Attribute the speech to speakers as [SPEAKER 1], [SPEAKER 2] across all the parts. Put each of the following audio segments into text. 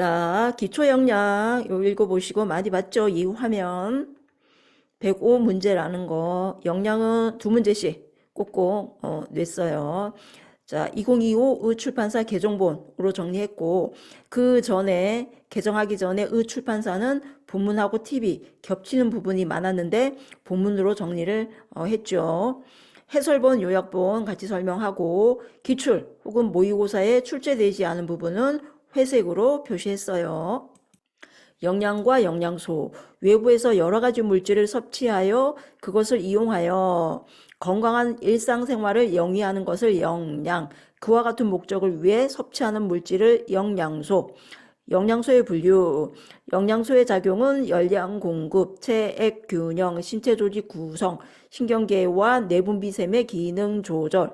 [SPEAKER 1] 자, 기초영양 요 읽어보시고 많이 봤죠? 이 화면 105 문제라는 거 영양은 두 문제씩 꼭꼭 냈어요. 자, 2025 출판사 개정본으로 정리했고 그 전에 개정하기 전에 출판사는 본문하고 팁이 겹치는 부분이 많았는데 본문으로 정리를 했죠. 해설본, 요약본 같이 설명하고 기출 혹은 모의고사에 출제되지 않은 부분은 회색으로 표시했어요. 영양과 영양소, 외부에서 여러 가지 물질을 섭취하여 그것을 이용하여 건강한 일상생활을 영위하는 것을 영양, 그와 같은 목적을 위해 섭취하는 물질을 영양소, 영양소의 분류, 영양소의 작용은 열량 공급, 체액 균형, 신체 조직 구성, 신경계와 내분비샘의 기능 조절.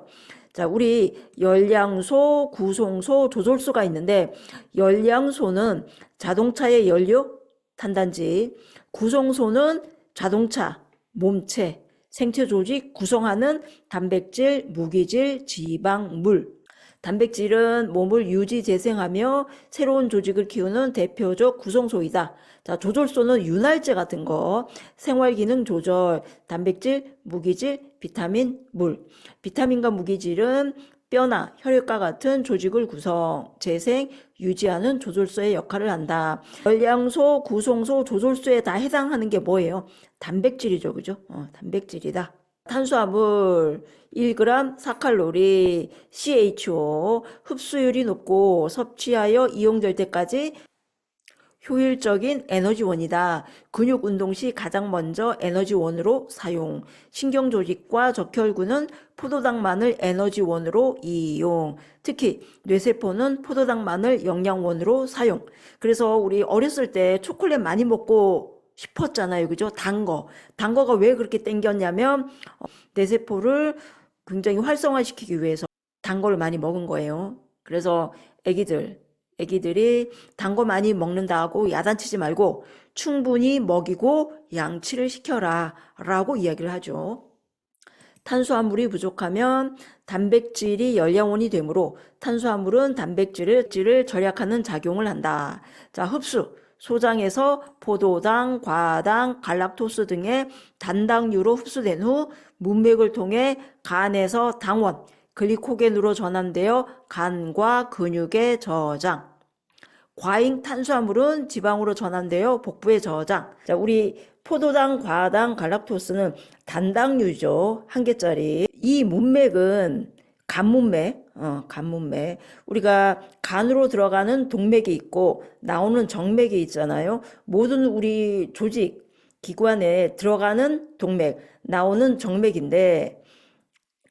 [SPEAKER 1] 자, 우리 열량소, 구성소, 조절소가 있는데 열량소는 자동차의 연료, 탄단지, 구성소는 자동차, 몸체, 생체 조직 구성하는 단백질, 무기질, 지방, 물. 단백질은 몸을 유지 재생하며 새로운 조직을 키우는 대표적 구성소이다. 자, 조절소는 윤활제 같은 거, 생활기능 조절, 단백질, 무기질, 비타민, 물. 비타민과 무기질은 뼈나 혈액과 같은 조직을 구성, 재생, 유지하는 조절소의 역할을 한다. 열량소, 구성소, 조절소에 다 해당하는 게 뭐예요? 단백질이죠, 그죠? 단백질이다. 탄수화물 1g 4칼로리, CHO, 흡수율이 높고 섭취하여 이용될 때까지 효율적인 에너지원이다. 근육 운동 시 가장 먼저 에너지원으로 사용. 신경조직과 적혈구는 포도당만을 에너지원으로 이용. 특히 뇌세포는 포도당만을 영양원으로 사용. 그래서 우리 어렸을 때 초콜릿 많이 먹고 싶었잖아요. 그죠? 단 거. 단 거가 왜 그렇게 땡겼냐면 뇌세포를 굉장히 활성화시키기 위해서 단 거를 많이 먹은 거예요. 그래서 애기들이 단 거 많이 먹는다고 야단치지 말고 충분히 먹이고 양치를 시켜라 라고 이야기를 하죠. 탄수화물이 부족하면 단백질이 열량원이 되므로 탄수화물은 단백질을 절약하는 작용을 한다. 자, 흡수. 소장에서 포도당, 과당, 갈락토스 등의 단당류로 흡수된 후 문맥을 통해 간에서 당원, 글리코겐으로 전환되어 간과 근육에 저장. 과잉 탄수화물은 지방으로 전환되어 복부에 저장. 자, 우리 포도당, 과당, 갈락토스는 단당류죠. 한 개짜리. 이 문맥은 간문맥. 우리가 간으로 들어가는 동맥이 있고 나오는 정맥이 있잖아요. 모든 우리 조직, 기관에 들어가는 동맥, 나오는 정맥인데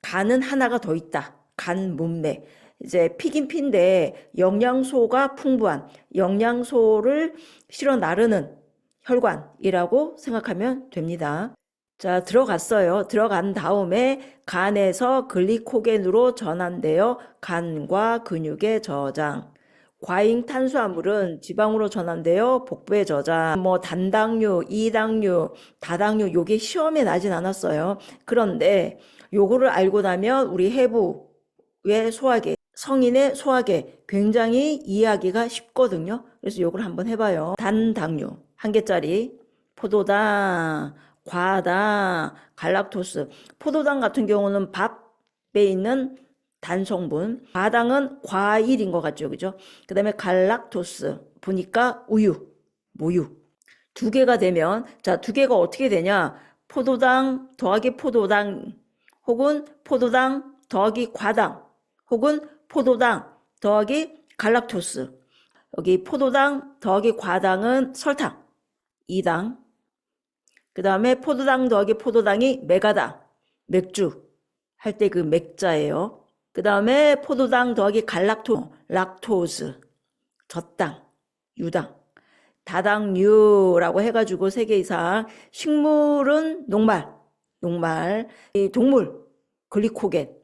[SPEAKER 1] 간은 하나가 더 있다. 간문맥. 이제 피긴 피인데 영양소가 풍부한 영양소를 실어 나르는 혈관이라고 생각하면 됩니다. 자, 들어갔어요. 들어간 다음에 간에서 글리코겐으로 전환되어 간과 근육에 저장. 과잉 탄수화물은 지방으로 전환되어 복부에 저장. 뭐 단당류, 이당류, 다당류 요게 시험에 나진 않았어요. 그런데 요거를 알고 나면 우리 해부의 소화계, 성인의 소화계 굉장히 이해하기가 쉽거든요. 그래서 요걸 한번 해봐요. 단당류 한 개짜리, 포도당, 과당, 갈락토스. 포도당 같은 경우는 밥에 있는 단성분, 과당은 과일인 것 같죠, 그죠? 그 다음에 갈락토스 보니까 우유, 모유. 두 개가 되면, 자, 두 개가 어떻게 되냐? 포도당 더하기 포도당 혹은 포도당 더하기 과당 혹은 포도당 더하기 갈락토스. 여기 포도당 더하기 과당은 설탕 2당. 그 다음에 포도당 더하기 포도당이 메가당, 맥주 할 때 그 맥자예요. 그 다음에 포도당 더하기 락토즈, 젖당, 유당, 다당류라고 해가지고 3개 이상. 식물은 녹말, 이 동물, 글리코겐,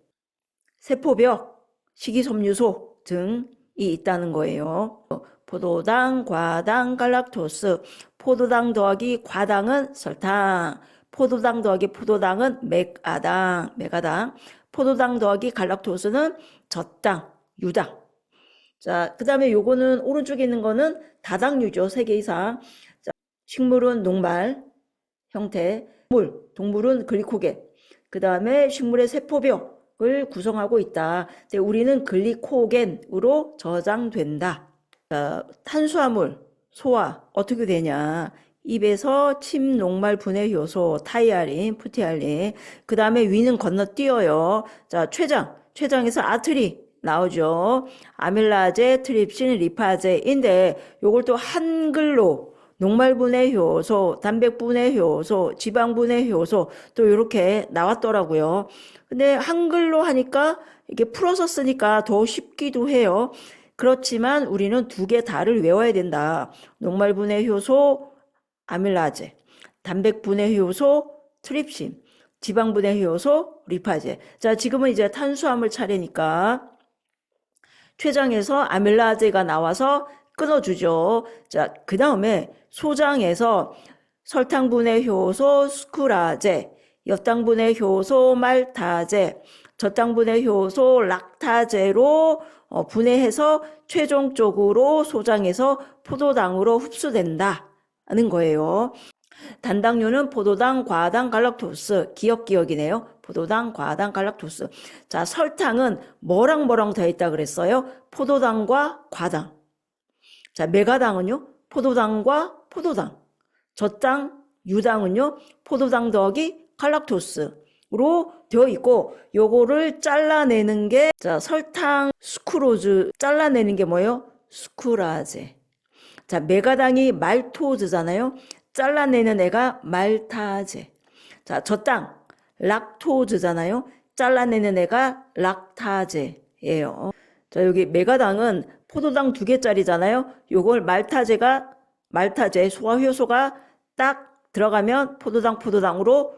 [SPEAKER 1] 세포벽, 식이섬유소 등이 있다는 거예요. 포도당, 과당, 갈락토스. 포도당 더하기 과당은 설탕, 포도당 더하기 포도당은 메가당, 포도당 더하기 갈락토스는 젖당, 유당. 자, 그 다음에 요거는 오른쪽에 있는 거는 다당류죠. 3개 이상. 자, 식물은 녹말 형태, 동물은 글리코겐. 그 다음에 식물의 세포벽을 구성하고 있다. 우리는 글리코겐으로 저장된다. 자, 탄수화물, 소화 어떻게 되냐. 입에서 침 녹말 분해 효소, 타이아린, 푸티알린. 그 다음에 위는 건너뛰어요. 자, 췌장에서 아트리 나오죠. 아밀라제, 트립신, 리파제인데 요걸 또 한글로 녹말 분해 효소, 단백 분해 효소, 지방 분해 효소 또 이렇게 나왔더라고요. 근데 한글로 하니까 이게 풀어서 쓰니까 더 쉽기도 해요. 그렇지만 우리는 2개 다를 외워야 된다. 녹말 분해 효소, 아밀라제, 단백 분해 효소, 트립신, 지방 분해 효소, 리파제. 자, 지금은 이제 탄수화물 차례니까 췌장에서 아밀라제가 나와서 끊어주죠. 자, 그 다음에 소장에서 설탕 분해 효소 스쿠라제, 엽당 분해 효소 말타제, 젖당 분해 효소 락타제로 분해해서 최종적으로 소장에서 포도당으로 흡수된다는 거예요. 단당류는 포도당, 과당, 갈락토스, 기억이네요. 포도당, 과당, 갈락토스. 자, 설탕은 뭐랑 더 있다 그랬어요? 포도당과 과당. 자, 메가당은요? 포도당과 포도당. 젖당, 유당은요? 포도당 더하기 갈락토스로 되어 있고, 요거를 잘라내는 게, 자, 설탕, 수크로즈, 잘라내는 게 뭐예요? 수크라제. 자, 메가당이 말토즈잖아요. 잘라내는 애가 말타제. 자, 젖당, 락토즈잖아요. 잘라내는 애가 락타제예요. 자, 여기 메가당은 포도당 2개짜리잖아요. 요걸 말타제 소화효소가 딱 들어가면 포도당으로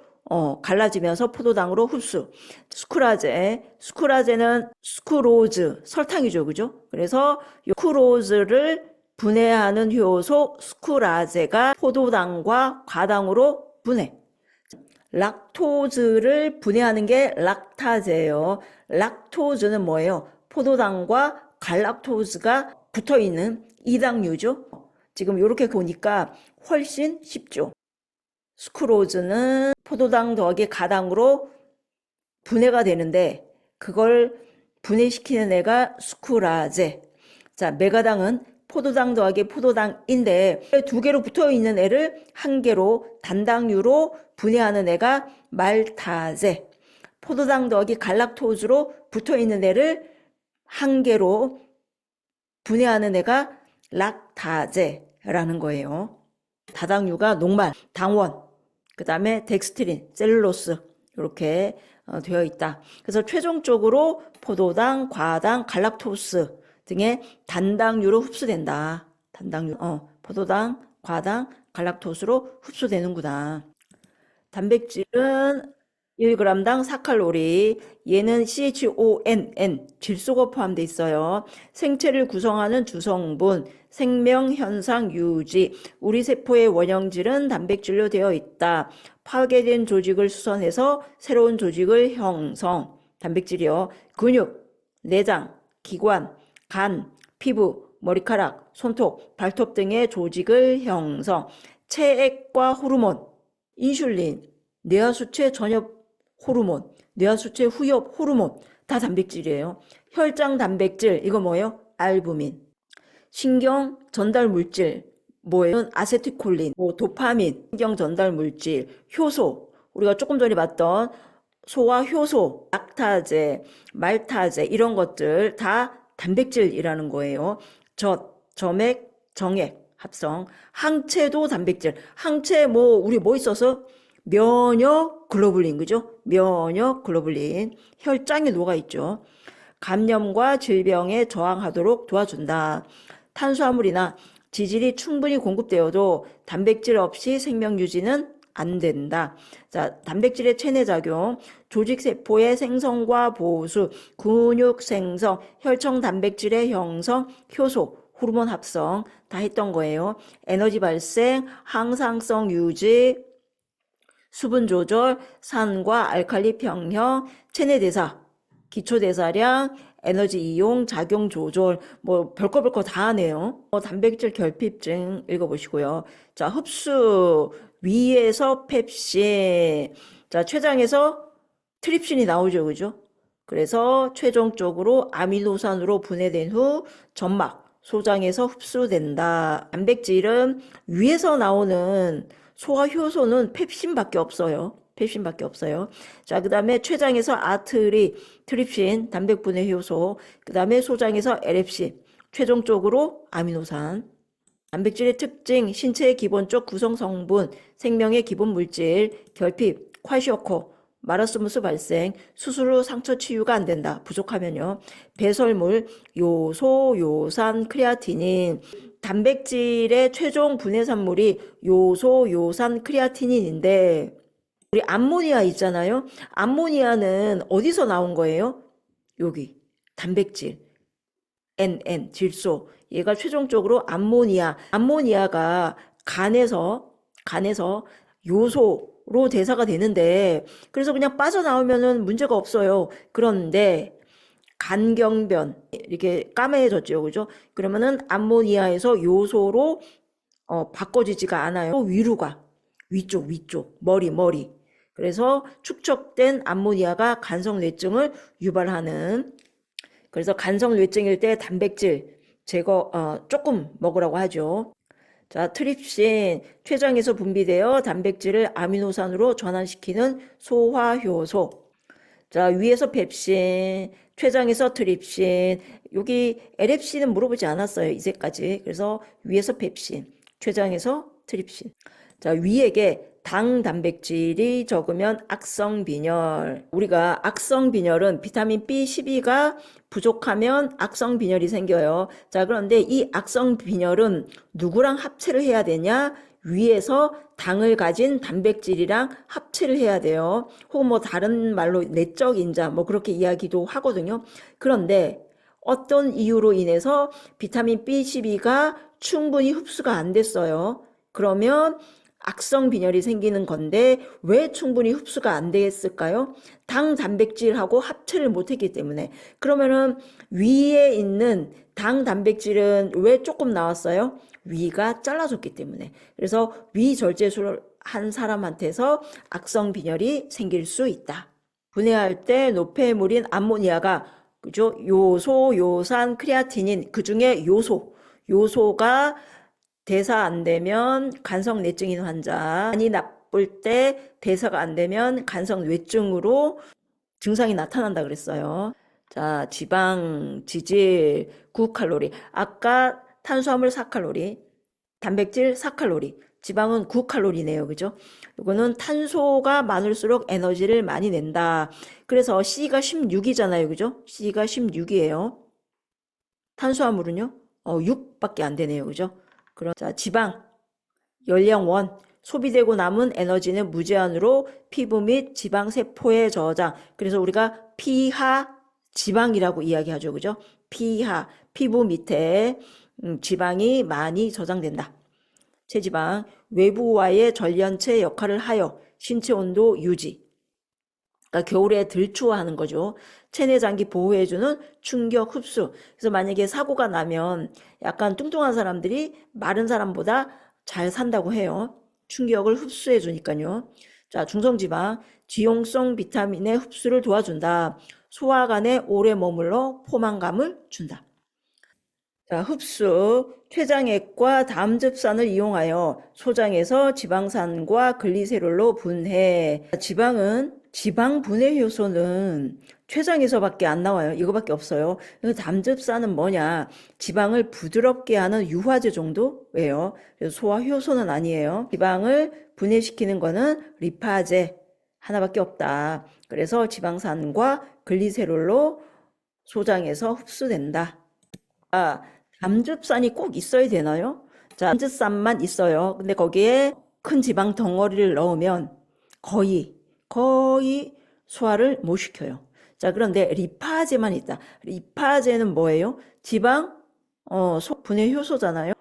[SPEAKER 1] 갈라지면서 포도당으로 흡수. 스쿠라제는 스쿠로즈, 설탕이죠. 그죠? 그래서 스쿠로즈를 분해하는 효소 스쿠라제가 포도당과 과당으로 분해. 락토즈를 분해하는 게 락타제예요. 락토즈는 뭐예요? 포도당과 갈락토즈가 붙어있는 이당류죠. 지금 이렇게 보니까 훨씬 쉽죠. 스쿠로즈는 포도당 더하기 가당으로 분해가 되는데 그걸 분해시키는 애가 스쿠라제. 자, 메가당은 포도당 더하기 포도당인데 2개로 붙어있는 애를 1개로 단당류로 분해하는 애가 말타제. 포도당 더하기 갈락토즈로 붙어있는 애를 1개로 분해하는 애가 락타제라는 거예요. 다당류가 녹말, 당원, 그 다음에 덱스트린, 셀룰로스 이렇게 되어 있다. 그래서 최종적으로 포도당, 과당, 갈락토스 등의 단당류로 흡수된다. 단당류, 포도당, 과당, 갈락토스로 흡수되는구나. 단백질은 1g당 4칼로리, 얘는 CHONN, 질소가 포함되어 있어요. 생체를 구성하는 주성분, 생명현상 유지, 우리 세포의 원형질은 단백질로 되어 있다. 파괴된 조직을 수선해서 새로운 조직을 형성, 단백질이요. 근육, 내장, 기관, 간, 피부, 머리카락, 손톱, 발톱 등의 조직을 형성, 체액과 호르몬, 인슐린, 뇌하수체 전엽 호르몬, 뇌하수체 후엽 호르몬 다 단백질이에요. 혈장 단백질 이거 뭐예요? 알부민. 신경 전달 물질 뭐예요? 아세틸콜린, 도파민, 신경 전달 물질, 효소 우리가 조금 전에 봤던 소화 효소, 락타제, 말타제 이런 것들 다 단백질이라는 거예요. 점액, 정액 합성, 항체도 단백질. 항체 우리 뭐 있어서? 면역 글로불린, 그죠? 면역 글로불린. 혈장에 녹아있죠. 감염과 질병에 저항하도록 도와준다. 탄수화물이나 지질이 충분히 공급되어도 단백질 없이 생명 유지는 안 된다. 자, 단백질의 체내작용, 조직세포의 생성과 보수, 근육 생성, 혈청 단백질의 형성, 효소, 호르몬 합성 다 했던 거예요. 에너지 발생, 항상성 유지, 수분 조절, 산과 알칼리 평형, 체내대사, 기초 대사량, 에너지 이용, 작용 조절, 뭐 별거 다 하네요. 단백질 결핍증 읽어보시고요. 자, 흡수 위에서 펩신, 자, 췌장에서 트립신이 나오죠, 그죠? 그래서 최종적으로 아미노산으로 분해된 후 점막, 소장에서 흡수된다. 단백질은 위에서 나오는 소화 효소는 펩신밖에 없어요. 펩신밖에 없어요. 자, 그 다음에 췌장에서 트립신, 단백 분해 효소, 그 다음에 소장에서 LFC, 최종적으로 아미노산. 단백질의 특징, 신체의 기본적 구성 성분, 생명의 기본 물질, 결핍, 콰시오코, 마라스무스 발생, 수술 후 상처 치유가 안 된다. 부족하면요. 배설물, 요소, 요산, 크레아티닌. 단백질의 최종 분해산물이 요소, 요산, 크레아티닌인데 우리 암모니아 있잖아요. 암모니아는 어디서 나온 거예요? 여기 단백질, NN, 질소. 얘가 최종적으로 암모니아가 간에서 요소로 대사가 되는데 그래서 그냥 빠져나오면은 문제가 없어요. 그런데 간경변 이렇게 까매졌죠, 그죠? 그러면은 암모니아에서 요소로 바꿔지지가 않아요. 위로 위쪽, 머리. 그래서 축적된 암모니아가 간성뇌증을 유발하는. 그래서 간성뇌증일 때 단백질 제거 조금 먹으라고 하죠. 자, 트립신, 췌장에서 분비되어 단백질을 아미노산으로 전환시키는 소화효소. 자, 위에서 펩신, 췌장에서 트립신. 여기 LFC는 물어보지 않았어요, 이제까지. 그래서 위에서 펩신, 췌장에서 트립신. 자, 위에게 당 단백질이 적으면 악성빈혈. 우리가 악성빈혈은 비타민 B12가 부족하면 악성빈혈이 생겨요. 자, 그런데 이 악성빈혈은 누구랑 합체를 해야 되냐? 위에서 당을 가진 단백질이랑 합체를 해야 돼요. 혹은 뭐 다른 말로 내적 인자 뭐 그렇게 이야기도 하거든요. 그런데 어떤 이유로 인해서 비타민 B12가 충분히 흡수가 안 됐어요. 그러면 악성빈혈이 생기는 건데 왜 충분히 흡수가 안 됐을까요? 당 단백질하고 합체를 못했기 때문에. 그러면은 위에 있는 당 단백질은 왜 조금 나왔어요? 위가 잘라졌기 때문에. 그래서 위절제술을 한 사람한테서 악성빈혈이 생길 수 있다. 분해할 때 노폐물인 암모니아가 그죠? 요소, 요산, 크레아티닌 그 중에 요소가 대사 안 되면 간성뇌증인 환자, 많이 나쁠 때 대사가 안 되면 간성뇌증으로 증상이 나타난다 그랬어요. 자, 지방, 지질, 9칼로리. 아까 탄수화물 4칼로리, 단백질 4칼로리, 지방은 9칼로리네요. 그죠? 이거는 탄소가 많을수록 에너지를 많이 낸다. 그래서 C가 16이잖아요. 그죠? C가 16이에요. 탄수화물은요? 6밖에 안 되네요. 그죠? 자, 지방, 열량원, 소비되고 남은 에너지는 무제한으로 피부 및 지방세포에 저장. 그래서 우리가 피하 지방이라고 이야기하죠. 그죠? 피하, 피부 밑에 지방이 많이 저장된다. 체지방, 외부와의 전련체 역할을 하여 신체 온도 유지. 그러니까 겨울에 들추워하는 거죠. 체내 장기 보호해주는 충격 흡수. 그래서 만약에 사고가 나면 약간 뚱뚱한 사람들이 마른 사람보다 잘 산다고 해요. 충격을 흡수해 주니까요. 자, 중성지방, 지용성 비타민의 흡수를 도와준다. 소화관에 오래 머물러 포만감을 준다. 자, 흡수, 췌장액과 담즙산을 이용하여 소장에서 지방산과 글리세롤로 분해. 지방은 지방 분해 효소는 췌장에서밖에 안 나와요. 이거밖에 없어요. 담즙산은 뭐냐? 지방을 부드럽게 하는 유화제 정도예요. 그래서 소화 효소는 아니에요. 지방을 분해시키는 거는 리파제 하나밖에 없다. 그래서 지방산과 글리세롤로 소장에서 흡수된다. 담즙산이 꼭 있어야 되나요? 자, 담즙산만 있어요. 근데 거기에 큰 지방 덩어리를 넣으면 거의 소화를 못 시켜요. 자, 그런데 리파제만 있다. 리파제는 뭐예요? 지방 분해 효소잖아요.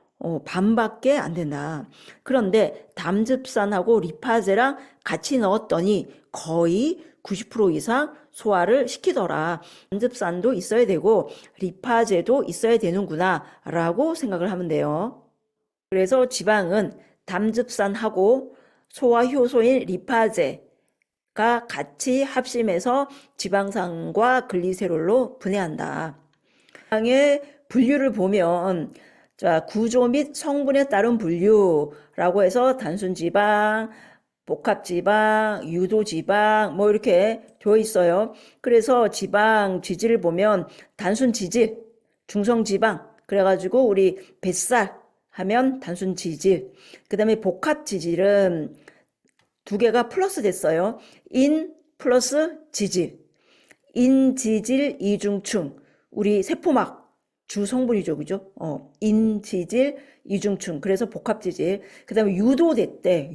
[SPEAKER 1] 반밖에 안 된다. 그런데 담즙산하고 리파제랑 같이 넣었더니 거의 90% 이상 소화를 시키더라. 담즙산도 있어야 되고 리파제도 있어야 되는구나 라고 생각을 하면 돼요. 그래서 지방은 담즙산하고 소화효소인 리파제가 같이 합심해서 지방산과 글리세롤로 분해한다. 지방의 분류를 보면 자, 구조 및 성분에 따른 분류라고 해서 단순지방, 복합지방, 유도지방 뭐 이렇게 되어 있어요. 그래서 지방 지질을 보면 단순지질, 중성지방 그래가지고 우리 뱃살 하면 단순지질, 그 다음에 복합지질은 두 개가 플러스 됐어요. 인 플러스 지질, 인지질 이중충, 우리 세포막 주 성분이죠, 그죠? 인지질 이중충, 그래서 복합지질. 그 다음에 유도됐대요.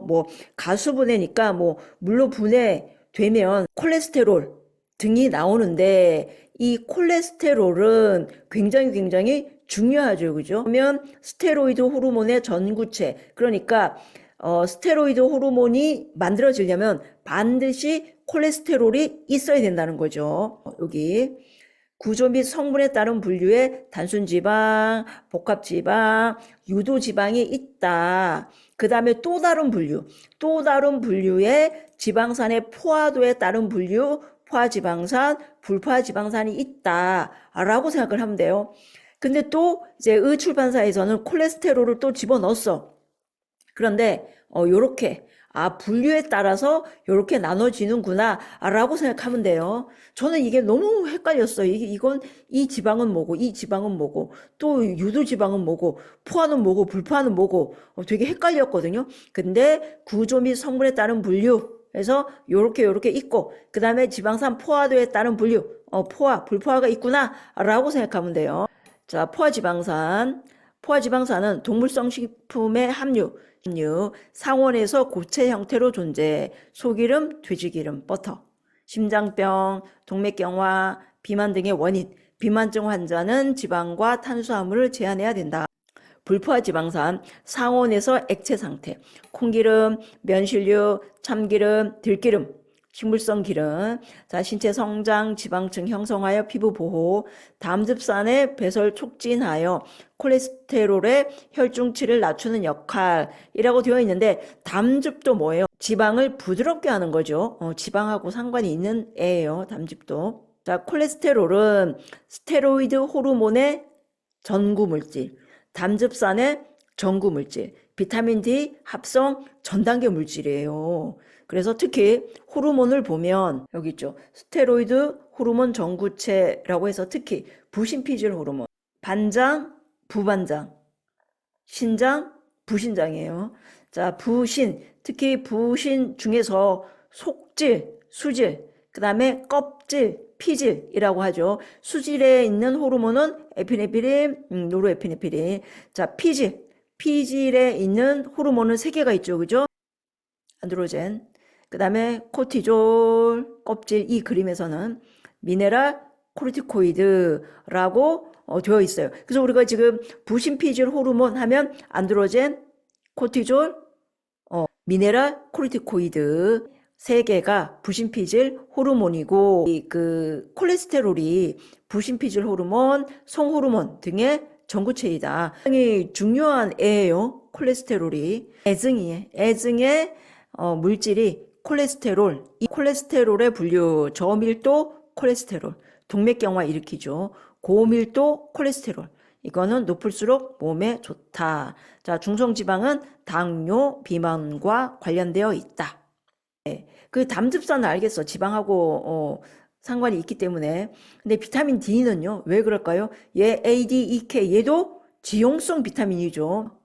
[SPEAKER 1] 뭐 가수분해니까 뭐 물로 분해되면 콜레스테롤 등이 나오는데 이 콜레스테롤은 굉장히 중요하죠, 그죠? 그러면 스테로이드 호르몬의 전구체, 그러니까 스테로이드 호르몬이 만들어지려면 반드시 콜레스테롤이 있어야 된다는 거죠. 여기 구조 및 성분에 따른 분류에 단순지방, 복합지방, 유도지방이 있다. 그 다음에 또 다른 분류에 지방산의 포화도에 따른 분류, 포화지방산, 불포화지방산이 있다라고 생각을 하면 돼요. 근데 또 이제 의 출판사에서는 콜레스테롤을 또 집어넣었어. 그런데 요렇게 분류에 따라서 요렇게 나눠지는구나 라고 생각하면 돼요. 저는 이게 너무 헷갈렸어요. 이건 이 지방은 뭐고 이 지방은 뭐고 또 유도지방은 뭐고 포화는 뭐고 불포화는 뭐고 되게 헷갈렸거든요. 근데 구조 및 성분에 따른 분류에서 요렇게 있고 그 다음에 지방산 포화도에 따른 분류 포화 불포화가 있구나 라고 생각하면 돼요. 자, 포화지방산은 동물성 식품의 함유, 상온에서 고체 형태로 존재, 소기름, 돼지기름, 버터, 심장병, 동맥경화, 비만 등의 원인, 비만증 환자는 지방과 탄수화물을 제한해야 된다. 불포화지방산, 상온에서 액체 상태, 콩기름, 면실류, 참기름, 들기름, 식물성 기름, 자, 신체 성장, 지방층 형성하여 피부 보호, 담즙산의 배설 촉진하여 콜레스테롤의 혈중치를 낮추는 역할이라고 되어 있는데 담즙도 뭐예요? 지방을 부드럽게 하는 거죠. 지방하고 상관이 있는 애예요. 담즙도. 자, 콜레스테롤은 스테로이드 호르몬의 전구물질, 담즙산의 전구물질, 비타민 D 합성 전단계 물질이에요. 그래서 특히 호르몬을 보면 여기 있죠. 스테로이드 호르몬 전구체라고 해서 특히 부신피질 호르몬, 반장, 부반장, 신장, 부신장이에요. 자, 부신, 특히 부신 중에서 속질, 수질, 그 다음에 껍질, 피질이라고 하죠. 수질에 있는 호르몬은 에피네프린, 노르에피네프린. 자, 피질에 있는 호르몬은 3개가 있죠. 그죠? 안드로젠. 그 다음에 코티졸, 껍질, 이 그림에서는 미네랄 코르티코이드라고 되어 있어요. 그래서 우리가 지금 부신피질 호르몬 하면 안드로젠, 코티졸, 미네랄 코르티코이드 3개가 부신피질 호르몬이고 그 콜레스테롤이 부신피질 호르몬, 송호르몬 등의 전구체이다. 굉장히 중요한 애예요. 콜레스테롤이 애증의 물질이 콜레스테롤, 이 콜레스테롤의 분류, 저밀도 콜레스테롤, 동맥경화 일으키죠. 고밀도 콜레스테롤, 이거는 높을수록 몸에 좋다. 자, 중성지방은 당뇨, 비만과 관련되어 있다. 네, 그 담즙산은 알겠어. 지방하고 상관이 있기 때문에. 근데 비타민 D는요, 왜 그럴까요? 얘 ADEK, 얘도 지용성 비타민이죠.